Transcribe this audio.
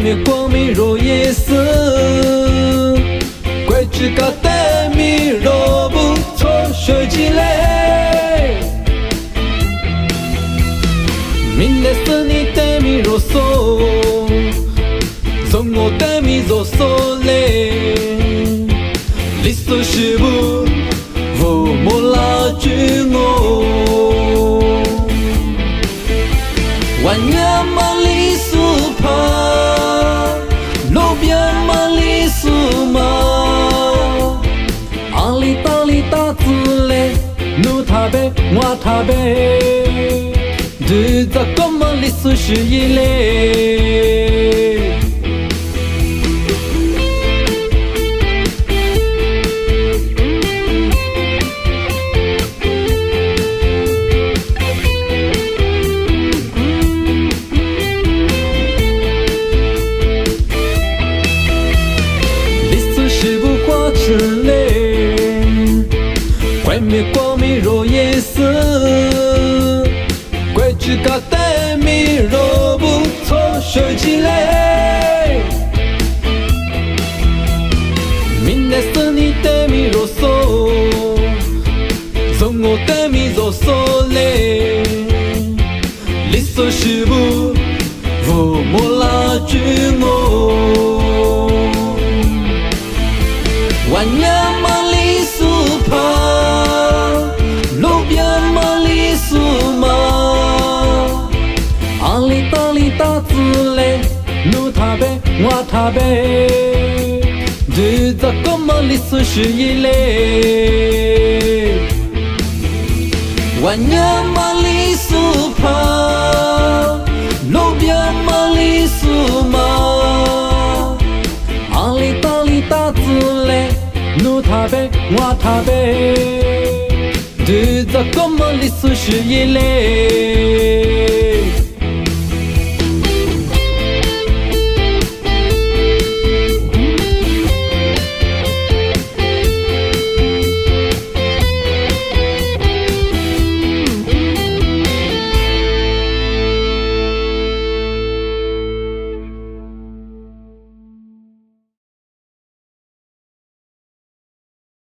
灭光明若夜色，怪只高的迷若不错学积累，明的是你的迷若索，从我的迷若索嘞，历史是不我莫拉住我，万年马里苏帕，路边马里苏马，阿里达里达子嘞，努塔贝我塔贝，日子过马里苏是一嘞。怪灭光明若夜色，怪只高的迷若不错学积累，明的是你的迷若索，从我的迷若索嘞，历史是不我莫拉住我，万年马里苏帕。大子嘞，努塔贝我塔贝，日子过马里苏是一嘞，万年马里苏帕，路边马里苏马，阿里达里大子嘞，努塔贝我塔贝，日子过马里苏是一嘞。